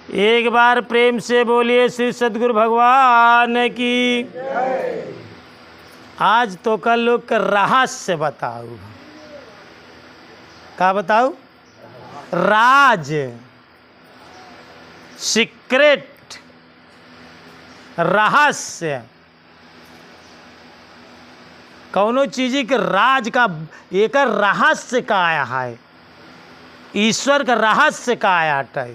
एक बार प्रेम से बोलिए श्री सद्गुरु भगवान की। आज तो कल लोग का रहस्य बताऊ। क्या बताऊ? राज, सीक्रेट, रहस्य। कौनो चीज़ के राज का एक रहस्य का आया है, ईश्वर का रहस्य का आया है,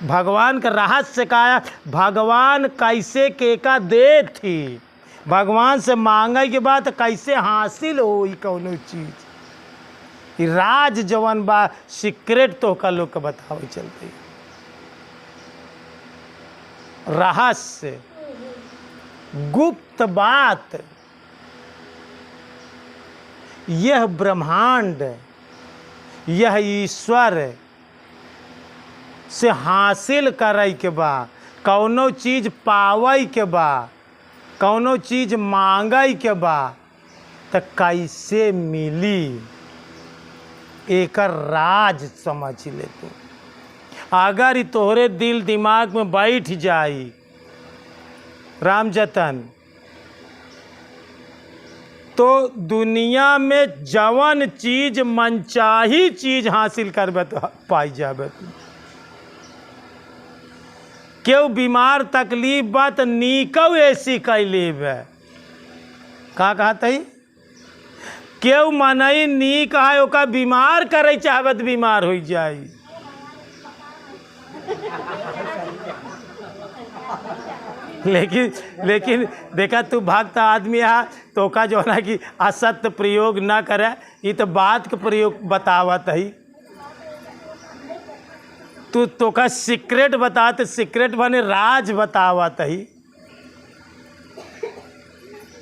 भगवान का रहस्य का आया। भगवान कैसे केका दे थी, भगवान से मांगे के बाद कैसे हासिल हो कौनो चीज। राज जवन बा सीक्रेट तो का लोग बतावे चलते। रहस्य, गुप्त बात, यह ब्रह्मांड, यह ईश्वर से हासिल करे के बा, कौनो चीज पावे के बा, कौनो चीज मांगे के बा, तो कैसे मिली एक राज समझ ले तू। अगर ये तोहरे दिल दिमाग में बैठ जाई राम जतन, तो दुनिया में जवन चीज मनचाही चीज हासिल करबे तो पाई जाबे तू। क्यों बीमार तकलीफ बा तो नीकव ऐसी कैली बे। का कहत है? क्यों मनई नीक है ओका बीमार करे चाहबे तो बीमार हो जाई। लेकिन देखा तू भक्त आदमी है तो का जो है कि असत्य प्रयोग ना करे, ये तो बात के प्रयोग बतावत है। तू तो का सीक्रेट बताते, सीक्रेट बने राज बतावत है।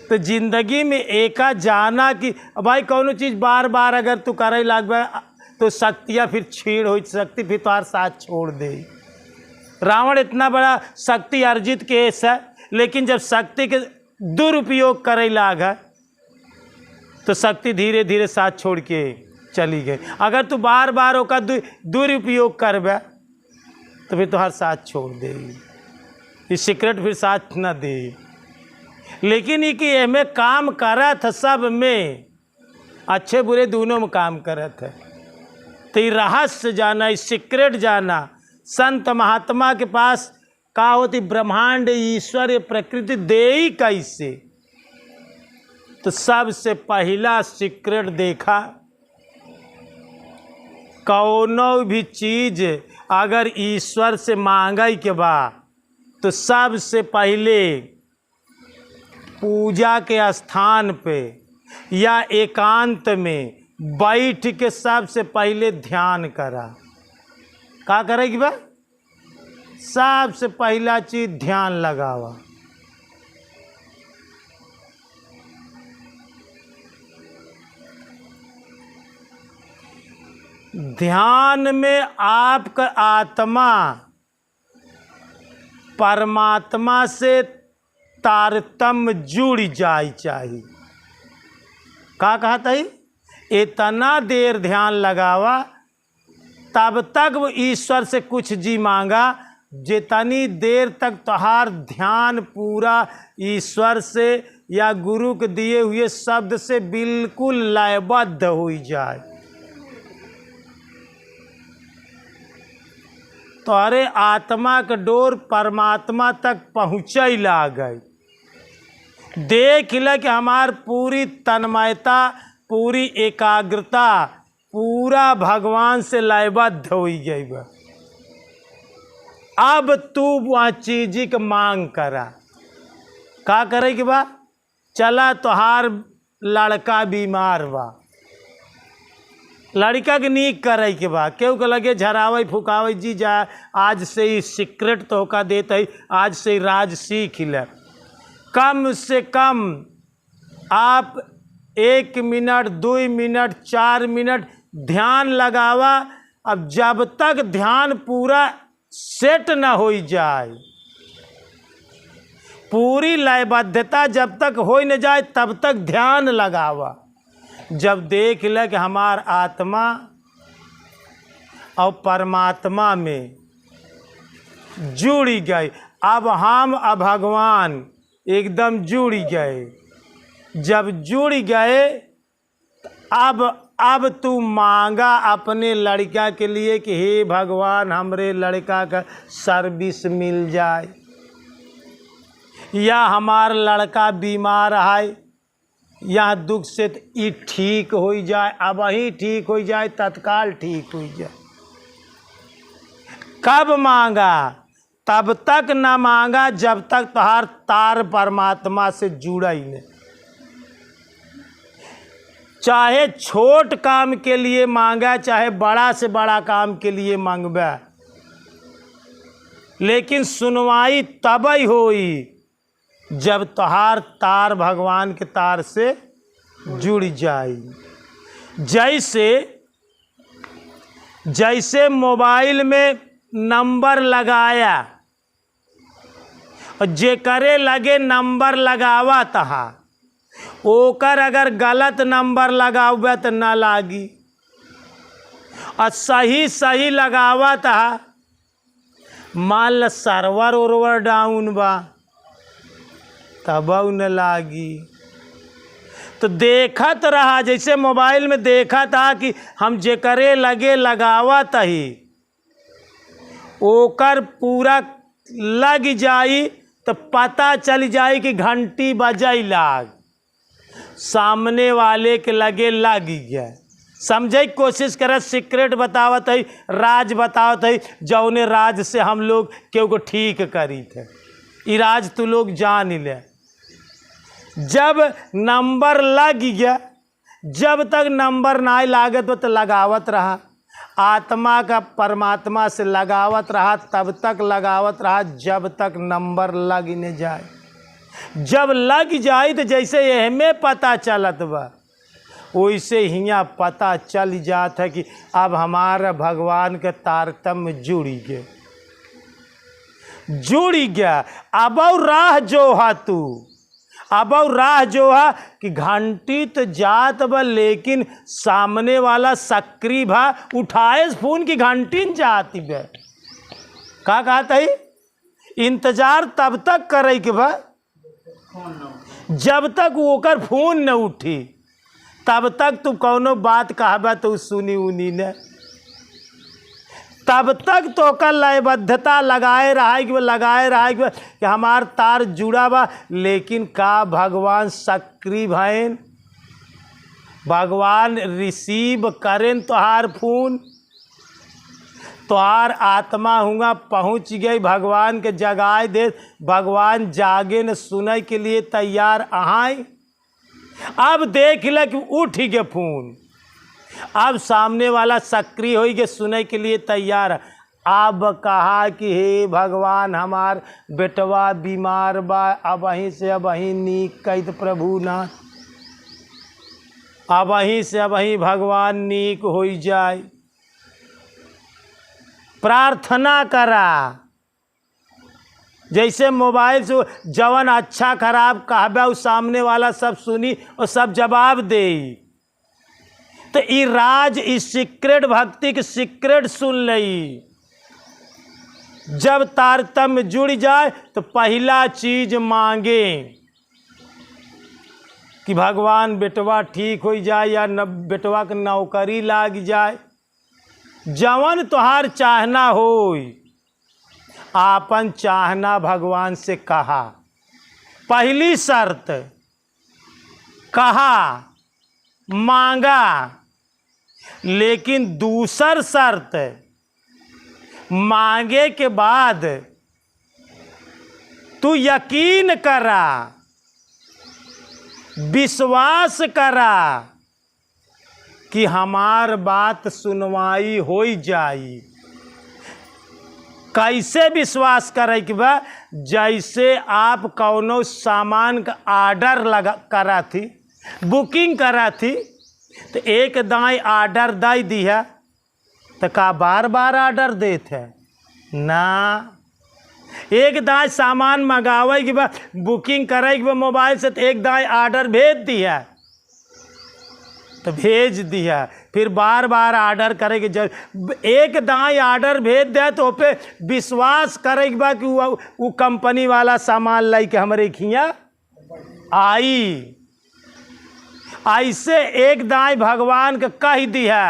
तो जिंदगी में एका जाना कि भाई कौनो चीज़ बार बार अगर तू करे लगबे तो शक्तियाँ फिर छीड़ हो, शक्ति फिर तुम्हार साथ छोड़ दे। रावण इतना बड़ा शक्ति अर्जित केस है, लेकिन जब शक्ति के दुरुपयोग करे लागा तो शक्ति धीरे धीरे साथ छोड़ के चली गई। अगर तू बार बार ओका दुरुपयोग करबे तो फिर तुम्हार साथ छोड़ देगी, ये सीक्रेट फिर साथ न दे। लेकिन ये कि एमे काम करत है, सब में अच्छे बुरे दोनों में काम करत है। तो ये रहस्य जाना, ये सीक्रेट जाना, संत महात्मा के पास का होती ब्रह्मांड, ईश्वर, प्रकृति दे कैसे। तो सबसे पहला सीक्रेट देखा, कौनो भी चीज अगर ईश्वर से मांगे के बा तो सबसे पहले पूजा के स्थान पे या एकांत में बैठ के सबसे पहले ध्यान करा। का करेगी बा? सबसे पहला चीज ध्यान लगावा। ध्यान में आपका आत्मा परमात्मा से तारतम्य जुड़ जाए चाहिए। का कहता है? इतना देर ध्यान लगावा तब तक वो ईश्वर से कुछ जी मांगा जितनी देर तक तोहार ध्यान पूरा ईश्वर से या गुरु के दिए हुए शब्द से बिल्कुल लयबद्ध हो जाए। तोहरे आत्मा के डोर परमात्मा तक पहुँचे ला गई। देख ल कि हमार पूरी तन्मयता, पूरी एकाग्रता पूरा भगवान से लयबद्ध हो गई बा। अब तू वह चीज की मांग करा। का करे कि बा? चला तोहार लड़का बीमार बा, लड़का के नीक करे के बा, केहू के लगे झरावे फुकावे जी जा, आज से ही सीक्रेट तो का देते है, आज से ही राज सीख ले। कम से कम आप 1 मिनट, 2 मिनट, 4 मिनट ध्यान लगावा। अब जब तक ध्यान पूरा सेट न हो जाए, पूरी लयबद्धता जब तक हो न जाए तब तक ध्यान लगावा। जब देख ले कि हमार आत्मा और परमात्मा में जुड़ गए। अब हम भगवान एकदम जुड़ गए। जब जुड़ गए अब तू मांगा अपने लड़का के लिए कि हे भगवान हमरे लड़का का सर्विस मिल जाए, या हमार लड़का बीमार है या दुख से ये ठीक हो जाए, अब ही ठीक हो जाए, तत्काल ठीक हो जाए। कब मांगा? तब तक न मांगा जब तक तुम्हार तार परमात्मा से जुड़ा ही नहीं। चाहे छोट काम के लिए मांगा, चाहे बड़ा से बड़ा काम के लिए मांगबा, लेकिन सुनवाई तब ही होई जब तुहार तार भगवान के तार से जुड़ जाए। जैसे मोबाइल में नंबर लगाया और जे करे लगे नंबर लगावा तहा, ओकर अगर गलत नंबर लगावे तो ना लागी, और सही लगावा तहा, मान ल सर्वर उर्वर डाउन बा तब न लागी। तो देखत रहा, जैसे मोबाइल में देखा था कि हम जे करे लगे लगावा तही ओकर पूरा लग जाई तो पता चल जाई कि घंटी बजाई लाग, सामने वाले के लगे लग गया। समझे कोशिश कर, सीक्रेट बतावत है, राज बतावत है, जौने राज से हम लोग केहू को ठीक करी थे। ये राज तू लोग जान ले। जब नंबर लग गया, जब तक नंबर ना लागत तो लगावत रहा, आत्मा का परमात्मा से लगावत रहा, तब तक लगावत रहा जब तक नंबर लग न जाए। जब लग जाए तो जैसे यह में पता चलत बा, वैसे हियाँ पता चल जात है कि अब हमारा भगवान के तारतम्य जुड़ गया। अब राह जो है तू, अब राह जो है कि घंटी तो जात बा, लेकिन सामने वाला सक्रिय भा उठाए फोन की घंटी न जाती बे। का कहता है? इंतजार तब तक करे के बा जब तक ओकर फोन न उठी, तब तक तू कौनो बात कहबा तो सुनी उनी न, तब तक तो का लयबद्धता लगाए रहा कि हमार तार जुड़ा बा। लेकिन का भगवान सक्रिय भैन, भगवान रिसीव करें तोहार फोन, तोहार आत्मा हुआ पहुँच गई, भगवान के जगाए दे, भगवान जागे न सुने के लिए तैयार आए। अब देख ल कि उठ गए फोन, अब सामने वाला सक्रिय हो गए, सुने के लिए तैयार। अब कहा कि हे भगवान हमार बेटवा बीमार बा, अब वहीं से अब वहीं नीक कैद प्रभु ना, अब वहीं से अब वहीं भगवान नीक हो जाए। प्रार्थना करा, जैसे मोबाइल से जवन अच्छा खराब कहबा उस सामने वाला सब सुनी और सब जवाब दे। तो ये राज, इस सीक्रेट भक्ति के सीक्रेट सुन लई। जब तारतम्य जुड़ जाए तो पहला चीज मांगे कि भगवान बेटवा ठीक हो जाए या न बेटवा के नौकरी लाग जाए, जवन तुहार चाहना हो, आपन चाहना भगवान से कहा। पहली शर्त कहा, मांगा, लेकिन दूसर शर्त मांगे के बाद तू यकीन करा, विश्वास करा कि हमार बात सुनवाई हो जाई। कैसे विश्वास करे कि बा? जैसे आप कौनो सामान का ऑर्डर लगा करा थी, बुकिंग करा थी, तो एक दाई ऑर्डर दे दिया तो का बार बार ऑर्डर देते ना। एक दाई सामान मंगावे के बाद बुकिंग करे के बाद मोबाइल से, तो एक दाई ऑर्डर भेज दिया तो भेज दिया। फिर बार बार ऑर्डर करे के जब एक दाई ऑर्डर भेज दे तो पे विश्वास करे के बा कि वो कंपनी वाला सामान लाई के हमारे खिया आई। ऐसे एक दाई भगवान के कह दिया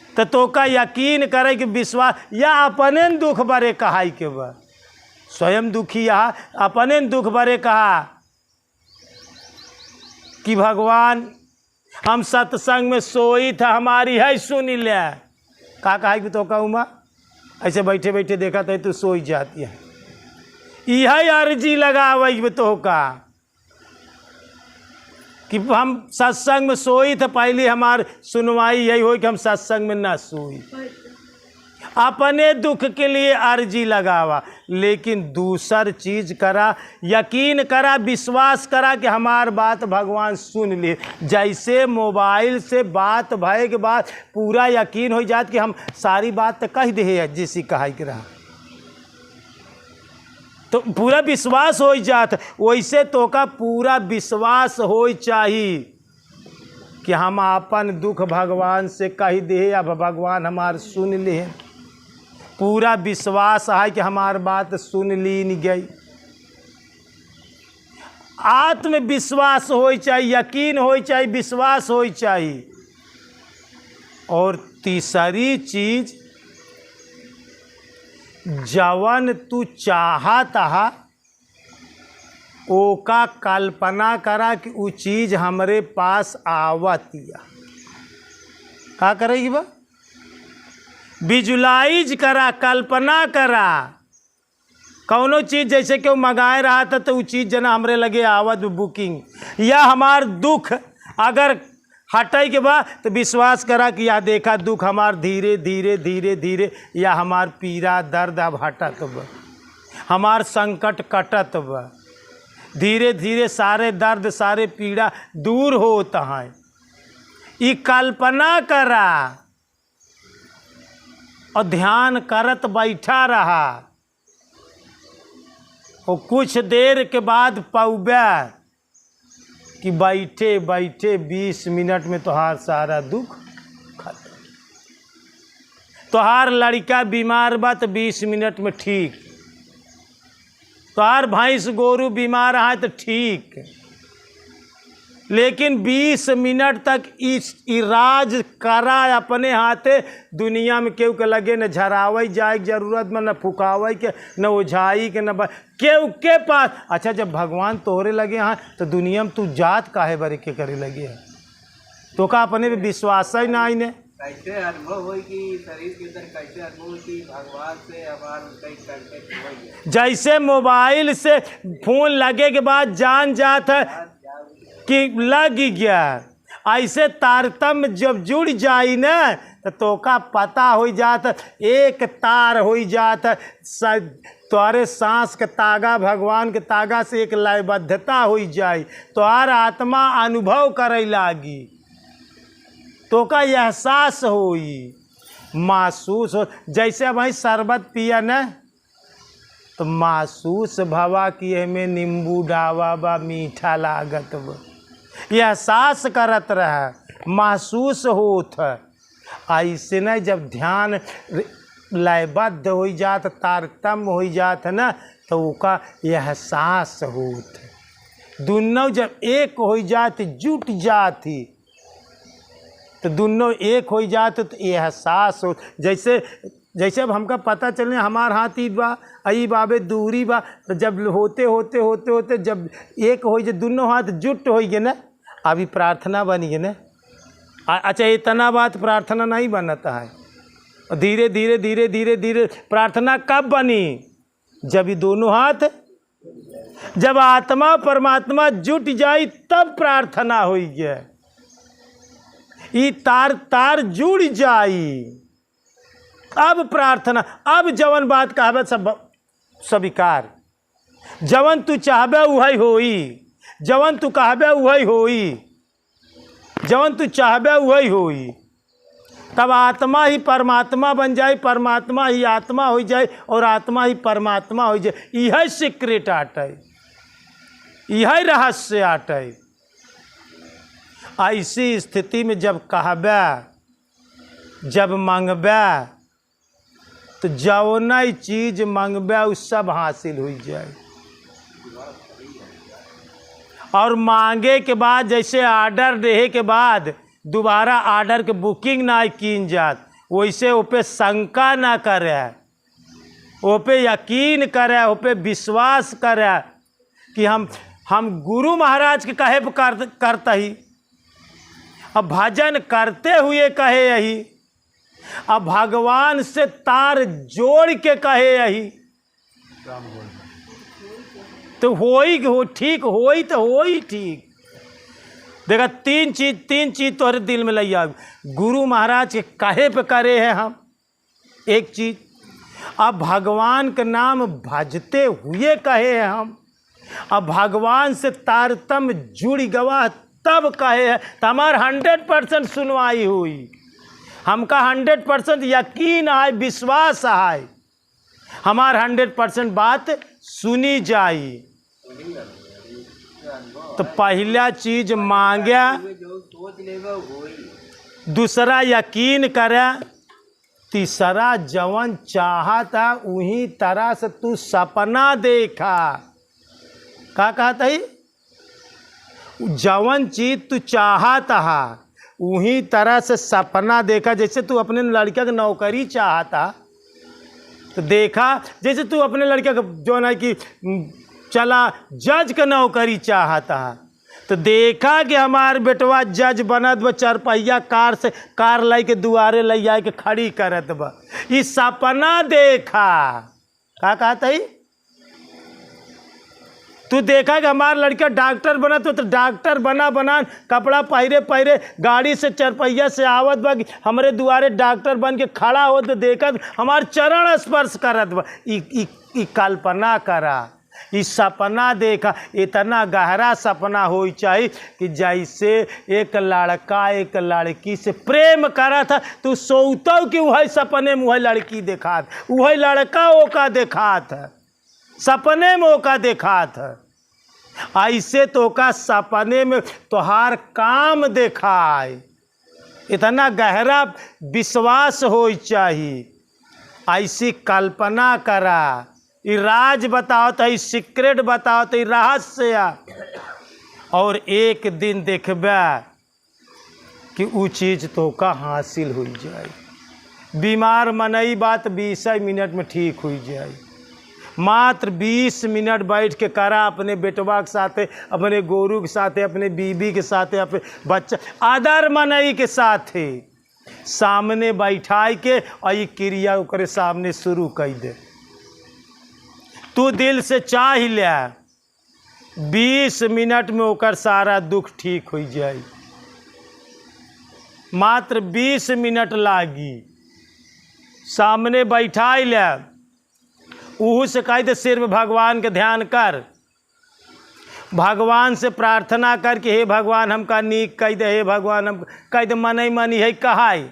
तो का यकीन करे कि विश्वास या अपने दुख बरे कहाई के बा, स्वयं दुखी यहाँ अपने दुख बरे कहा कि भगवान हम सत्संग में सोई था हमारी है सुन ले। कहा कि तो का उमा ऐसे बैठे बैठे देखा था तो सोई जाती है, यह अर्जी लगावे तो का कि हम सत्संग में सोई तो पहले हमार सुनवाई यही हो कि हम सत्संग में ना सोई। अपने दुख के लिए अर्जी लगावा, लेकिन दूसर चीज करा, यकीन करा, विश्वास करा कि हमार बात भगवान सुन ले। जैसे मोबाइल से बात भय के बाद पूरा यकीन हो जात कि हम सारी बात तो कह दे जिसी कहा के रहा तो पूरा विश्वास हो जात। वैसे तो का पूरा विश्वास हो चाहिए कि हम अपन दुख भगवान से कह दे, अब भगवान हमार सुन ले। पूरा विश्वास है कि हमार बात सुन ली नहीं गई। आत्मविश्वास हो चाहिए, यकीन हो चाहिए, विश्वास हो चाहिए। और तीसरी चीज, जवन तू चाहत हा ओका कल्पना करा कि वो चीज हमरे पास आवतिया। का करेगी बा? विजुलाइज करा, कल्पना करा। कौनो चीज़ जैसे कि वो मंगाए रहा था तो वो चीज़ जना हमरे लगे आवत बुकिंग, या हमार दुख अगर हटाई के बाद तो विश्वास करा कि या देखा दुख हमार धीरे धीरे धीरे धीरे या हमार पीड़ा दर्द अब हटत बा, हमार संकट कटत बा, धीरे धीरे सारे दर्द सारे पीड़ा दूर होता है। ये कल्पना करा और ध्यान करत बैठा रहा और कुछ देर के बाद पौबा कि बैठे बैठे 20 मिनट में तोहार सारा दुख खत्म। तोहार लड़का बीमार बा तो 20 मिनट में ठीक, तोहार भैंस गोरू बीमार है तो ठीक, लेकिन 20 मिनट तक इस इराज करा अपने हाथे। दुनिया में केहू के लगे न झरावे जाए के जरूरत में, न फुकावे के, न ओझाई के, न केहू के पास। अच्छा जब भगवान तोहरे लगे हैं तो दुनिया में तू जात काहे बरे के करे लगे है? तो का अपने पे विश्वास ही ना आईने। कैसे अनुभव हो कि शरीर के अंदर कैसे अनुभव कि भगवान से हमार कई करके जैसे मोबाइल से फोन लगे के बाद जान जात है कि लग गया, ऐसे तारतम्य जब जुड़ जाई ना तो का पता हो जात, एक तार हो जात, तोरे सांस के तागा भगवान के तागा से एक लयबद्धता हो जाए, तोहार आत्मा अनुभव करे लागी, तो का एहसास होई, महसूस हो। जैसे भाई शरबत पिया न तो महसूस भवा कि हमें नींबू डावा बा मीठा लागत बा, एहसास करत रहा, महसूस होत। ऐसे न जब ध्यान लयबद्ध हो जात, तारतम्य हो जात ना तो उसका एहसास होत। दोनों जब एक हो जाती, जुट जाती तो दोनों एक हो जाते तो एहसास हो। जैसे जैसे अब हमका पता चले हमार हाथ ई बा आई बाबे दूरी बा, तो जब होते होते होते होते जब एक हो जाए, दोनों हाथ जुट हो गए ना, अभी प्रार्थना बनी है ना। अच्छा इतना बात प्रार्थना नहीं बनता है। धीरे धीरे धीरे धीरे धीरे प्रार्थना कब बनी? जब ये दोनों हाथ, जब आत्मा परमात्मा जुट जाई तब प्रार्थना हो गया। ये तार तार जुड़ जाई अब प्रार्थना। अब जवन बात कहबे सब स्वीकार, जवन तू चाहबे वही होई, जवन तू कहबे वही होई, जवन तू चाहबे वही होई। तब आत्मा ही परमात्मा बन जाए, परमात्मा ही आत्मा हो जाए और आत्मा ही परमात्मा हो जाए। यह सीक्रेट आटे, यह रहस्य आटे। ऐसी स्थिति में जब कहबे, जब मंगबे, तो जौना चीज मंगबे उ सब हासिल हो जाए। और मांगे के बाद जैसे ऑर्डर देहे के बाद दोबारा ऑर्डर के बुकिंग ना कीन जात, वैसे ओपे शंका ना करे, ओपे यकीन करे, ओपे विश्वास करे कि हम गुरु महाराज के कहे करता ही, अब भजन करते हुए कहे यही, अब भगवान से तार जोड़ के कहे यही, तो हो ठीक होई तो होई ठीक। देखा तीन चीज तोहरे दिल में लई आग। गुरु महाराज के कहे पे करे हैं हम एक चीज, अब भगवान का नाम भजते हुए कहे हैं हम, अब भगवान से तारतम जुड़ी गवाह तब कहे है, तो हमार 100% सुनवाई हुई, हमका 100% यकीन आए, विश्वास आए, हमार 100% बात सुनी जाई। तो पहला चीज मांगा, दूसरा यकीन करे, तीसरा जवन चाहता उही तरह से तू सपना देखा। का कहता है? जवन चीज तू चाहता उही तरह से सपना देखा। जैसे तू अपने लड़का की नौकरी चाहता तो देखा, जैसे तू अपने लड़का का जो है कि चला जज का नौकरी चाहता तो देखा कि हमार बेटवा जज बनत बा, चरपहिया कार लाई के दुआरे ले आए के खड़ी करत बा, ई सपना देखा। का कहता है? तू देखा कि हमार लड़का डॉक्टर बना तो डॉक्टर बना कपड़ा पहिरे गाड़ी से चरपहिया से आवत बा, हमरे दुआरे डॉक्टर बन के खड़ा हो तो देखा हमार चरण स्पर्श करत बा। ई कल्पना करा, ई सपना देखा। इतना गहरा सपना हो चाहिए कि जैसे एक लड़का एक लड़की से प्रेम करा था तो सोचता कि वह सपने में वह लड़की देखा था, वह लड़का ओका देखा था, सपने में ओका देखा था। ऐसे तो का सपने में तोहार काम देखाए, इतना गहरा विश्वास हो चाहिए। ऐसी कल्पना करा, ये राज बताओ तो ये सीक्रेट बताओ तो ये रहस्य, और एक दिन देखबे कि वो चीज़ तो का हासिल हो जाए। बीमार मनई बात 20 मिनट में ठीक हो जाए। मात्र 20 मिनट बैठ के करा, अपने बेटवा के साथ, अपने गोरू के साथ, अपने बीबी के साथ, अपने बच्चा आदर मनई के साथ सामने बैठाई के और ये क्रिया ओकरे सामने शुरू कर दे। तू दिल से चाह ले, 20 मिनट में ओकर सारा दुख ठीक हो जाए। मात्र 20 मिनट लागी, सामने बैठाई ले, उहू से कह दे सिर्फ भगवान के ध्यान कर, भगवान से प्रार्थना कर कि हे भगवान हमका नीक कह दे, हे भगवान हम कह दे मनई मनी है कहाई,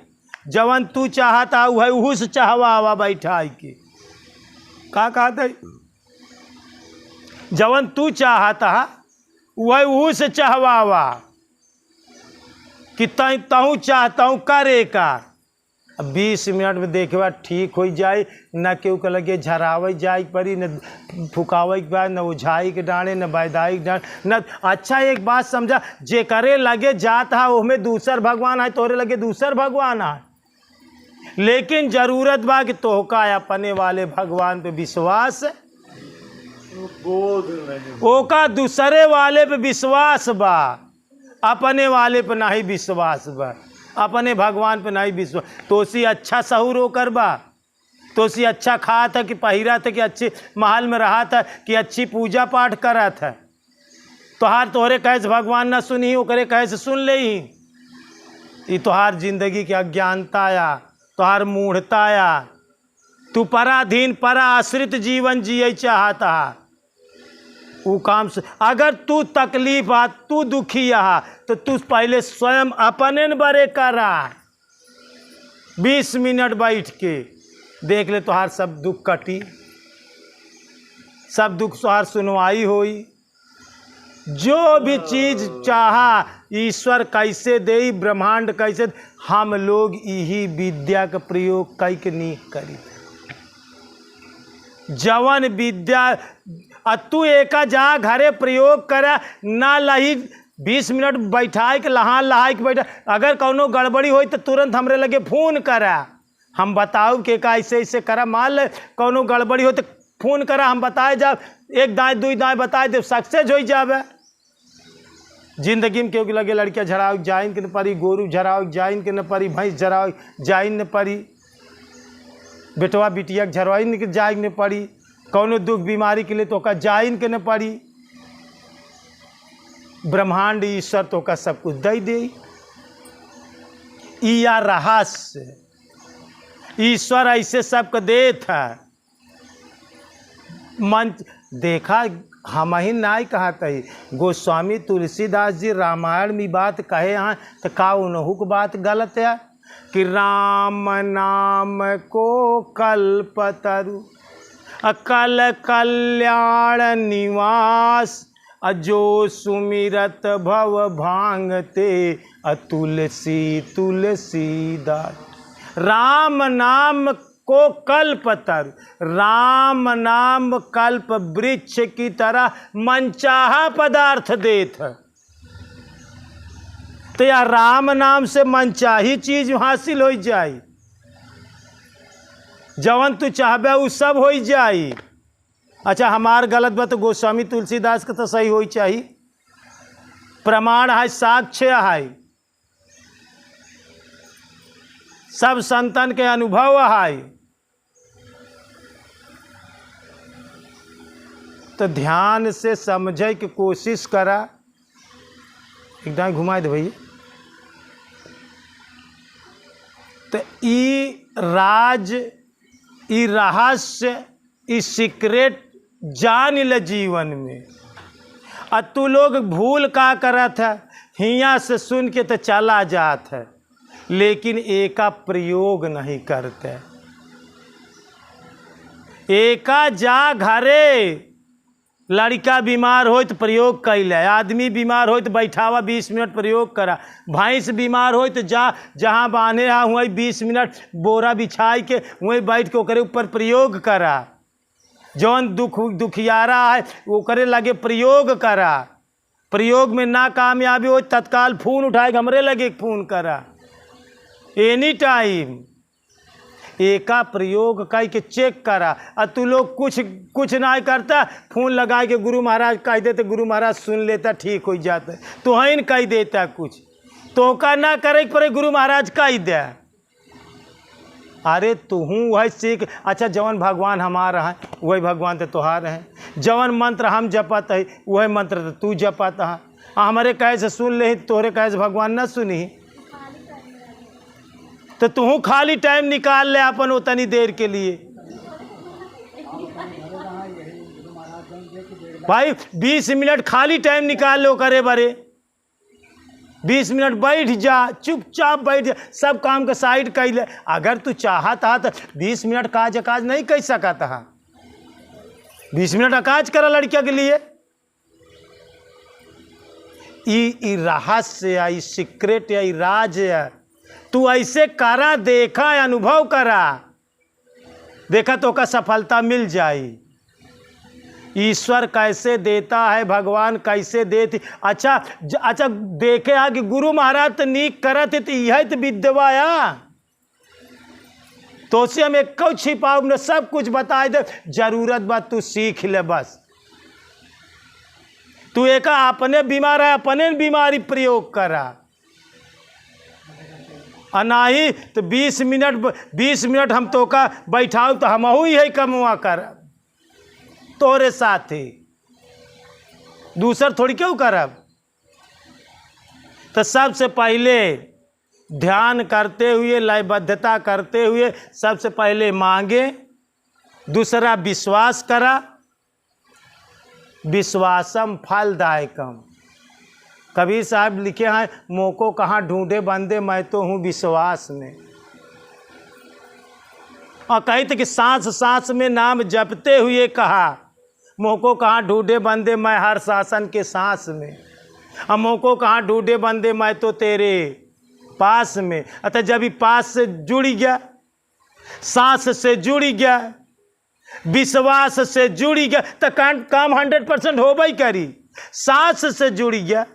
जवन तू चाहता वह उहू से चाहवा बैठाई के। का कहते? जवन तू चाहता वह उहू से चाहवा कि तहू चाहता हूँ करे का। 20 मिनट में देखबा ठीक हो जाए, न केहू के लगे झरावे जाए पड़ी, न फुकावे के बाद, न ओझाई के डांडे, न बैदाई के डांडे, न। अच्छा एक बात समझा, जे करे लगे जात है उसमें दूसर भगवान है, तोरे लगे दूसर भगवान है, लेकिन जरूरत बा कि तोहका अपने वाले भगवान पे विश्वास, ओका दूसरे वाले पे विश्वास बा, अपने वाले पे नहीं विश्वास बा, अपने भगवान पे नहीं विश्वास। तो सी अच्छा सहूर होकर बा, तो सी अच्छा खा था कि पहिरा था कि अच्छे महल में रहा था कि अच्छी पूजा पाठ करा था। तोहार तोहरे कहे से भगवान ना सुनी, ओकरे कहे से सुन ले ही। ये तोहार जिंदगी की अज्ञानता या तोहार मूढ़ता या तू पराधीन परा आश्रित जीवन जिये चाहता। वो काम से अगर तू तकलीफ आ, तू दुखी आ, तो तू पहले स्वयं अपने बरे करा। 20 मिनट बैठ के देख ले, तोहार सब दुख कटी, सब दुख तोहार सुनवाई होई। जो भी चीज चाहा ईश्वर कैसे दे, ब्रह्मांड कैसे, हम लोग यही विद्या का प्रयोग कई के नहीं करी। जवन विद्या तू एका जा घरे प्रयोग करा ना लही 20 मिनट बैठाए के लहा लहा के बैठा, अगर कौनो गड़बड़ी हो तो तुरंत हमरे लगे फोन करा, हम बताओ कि का ऐसे ऐसे करा। मान ले कौनो गड़बड़ी हो तो फोन करा, हम बताए जा, एक दाएं दो दाएं बताए दे, सक्सेस हो जावे। जिंदगी में क्योंकि लगे लड़कियां झड़ाओ जाइन के न परी, गोरू झड़ाओ जाइन के न परी, भैंस झड़ाओ जाइन न परी, बेटवा बिटिया झरवाइन के जाइन न पड़ी, कौनो दुख बीमारी के लिए तो का जाइन के न पड़ी। ब्रह्मांड ईश्वर तो का सब कुछ दे दे। या रहस्य ईश्वर ऐसे सबको दे था। मन देखा हम ही नहीं कहा तही, गोस्वामी तुलसीदास जी रामायण में बात कहे हैं तो का उन्हों की बात गलत है कि राम नाम को कल्पतरु अकल कल्याण निवास, अजो सुमिरत भव भांगते अतुलसी तुलसीदास। राम नाम को कल्पतर, राम नाम कल्प वृक्ष की तरह मनचाहा पदार्थ देत है। तो या राम नाम से मनचाही चीज हासिल हो जाई, जवन तू चाहबे वो सब हो जाई। अच्छा हमार गलत बात तो गोस्वामी तुलसीदास का तो सही हो चाहिए, प्रमाण है, साक्ष्य है, सब संतन के अनुभव है। तो ध्यान से समझे की कोशिश करा। एकदम घुमा दे भैया। तो ई राज, ई रहस्य, ई सीक्रेट जान ले जीवन में। अब तू लोग भूल का करत है, हिया से सुन के तो चला जात है, लेकिन एका प्रयोग नहीं करते। एका जा घरे, लड़का बीमार हो तो प्रयोग कैले, आदमी बीमार हो तो बैठावा 20 मिनट प्रयोग करा, भैंस बीमार हो तो जा जहाँ बांधे हा वहीं 20 मिनट बोरा बिछाई के वहीं बैठ के ओकरे ऊपर प्रयोग करा। जौन दुखियारा है वो करे लगे प्रयोग करा। प्रयोग में ना कामयाबी हो तत्काल फोन उठाए हमरे लगे फोन करा। एनी टाइम एका प्रयोग कह के चेक करा। और तू लोग कुछ ना करता, फोन लगा के गुरु महाराज कह देते, गुरु महाराज सुन लेता, ठीक हो जाता। तो ही कह देता कुछ तो का ना करे पड़े, गुरु महाराज कह दे। अरे तुहूँ वही सीख। अच्छा जवन भगवान हमारा है वही भगवान तो तुहार है, जवन मंत्र हम जपत है वही मंत्र तो तू जपत है। हमारे कहे से सुन ले, तोहरे कहे से भगवान न सुनी, तो तू खाली टाइम निकाल ले अपन उतनी देर के लिए। भाई 20 मिनट खाली टाइम निकाल लो करे बरे, 20 मिनट बैठ जा, चुपचाप बैठ जा, सब काम का साइड कर ले। अगर तू चाहता है तो 20 मिनट काज अकाज नहीं कर सकता है, 20 मिनट अकाज करा लड़किया के लिए। ई रहस्य है, ई सीक्रेट है, ई राज है। तू ऐसे करा, देखा, अनुभव करा, देखा तो का सफलता मिल जाए। ईश्वर कैसे देता है, भगवान कैसे देती। अच्छा देखे आ कि गुरु महाराज तो नीक करत है, तो यह तो विद्यवाया तो से हम एक छिपाओ न, सब कुछ बताए दे। जरूरत बात तू सीख ले बस। तू एक अपने बीमार है, अपने बीमारी प्रयोग करा, नहीं तो 20 मिनट हम तो का बैठाओ तो हम ही है कमुआ कर तोरे साथ ही, दूसर थोड़ी क्यों करब। तो सबसे पहले ध्यान करते हुए, लयबद्धता करते हुए सबसे पहले मांगे, दूसरा विश्वास करा। विश्वासम फलदायकम, कबीर साहब लिखे हैं, मोको कहाँ ढूंढे बंदे, मैं तो हूँ विश्वास में। और कही थे कि सांस सांस में नाम जपते हुए कहा, मोको कहाँ ढूंढे बंदे मैं हर शासन के सांस में, अब मोको कहाँ ढूंढे बंदे मैं तो तेरे पास में। अतः जब ही पास से जुड़ गया, सांस से जुड़ गया, विश्वास से जुड़ गया, तो काम 100% हो भाई करी। सांस से जुड़ गया,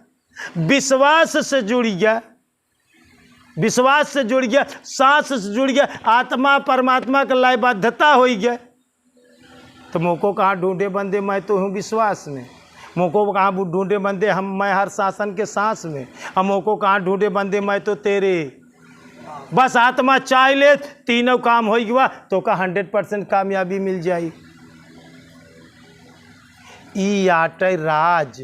विश्वास से जुड़ गया, विश्वास से जुड़ गया, सांस से जुड़ गया, आत्मा परमात्मा का लयबद्धता हो गया। तो मोको कहाँ ढूंढे बंदे मैं तो हूँ विश्वास में, मोको कहाँ ढूंढे बंदे मैं हर शासन के सांस में, अब मोको कहाँ ढूंढे बंदे मैं तो तेरे। बस आत्मा चाह ले, तीनों काम हो गया तो का 100% कामयाबी मिल जाई। ई आटे राज,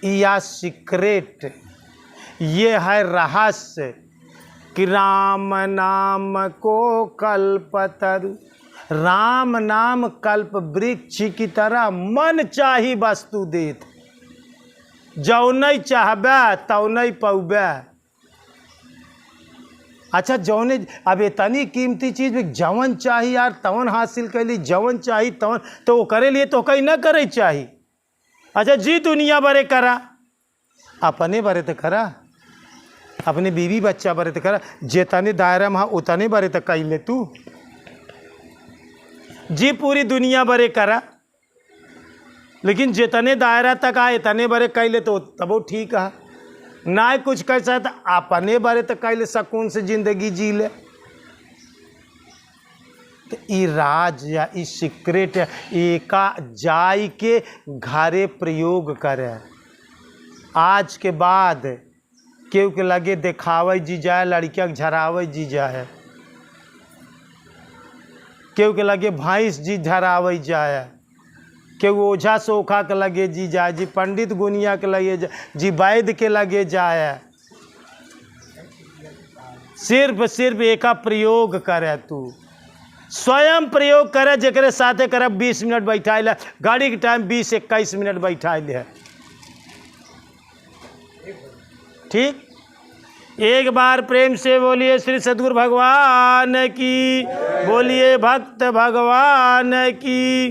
या सीक्रेट, ये है रहस्य कि राम नाम को कल्पतरु, राम नाम कल्प वृक्ष की तरह मन चाही वस्तु देत, जौ नहीं चाहबे तौ नहीं पौबे। अच्छा जौने अब इतनी कीमती चीज में जवन चाही यार तवन हासिल कर ली, जवन चाही तवन तो वो करे लिए तो कहीं ना करे चाही। अच्छा जी दुनिया बरे करा, अपने बरे तो करा, अपने बीवी बच्चा बरे तो करा, जितने दायरा में उतने बरे तो कह ले तू। जी पूरी दुनिया बरे करा, लेकिन जितने दायरा तक आए इतने बरे कह ले तो तब वो ठीक है। ना कुछ कह सकता अपने बारे तो कह ले सुकून से जिंदगी जी ले। तो ई राज या ई सीक्रेट एका जाय के घरे प्रयोग करे। आज के बाद केहू के लगे देखावे जी जाए, लड़किया के झरावे जी जाए, केहू के लगे भैंस जी झरावे जाए, केहू ओझा सोखा के लगे जी जाए, जी पंडित गुनिया के लगे जाए, जी वैद्य के लगे जाए। सिर्फ एका प्रयोग करे, तू स्वयं प्रयोग करे, जेकरे साथे करे 20 मिनट बैठा ले, गाड़ी के टाइम 20-21 मिनट बैठा ले। ठीक, एक बार प्रेम से बोलिए श्री सद्गुरु भगवान की, बोलिए भक्त भगवान की।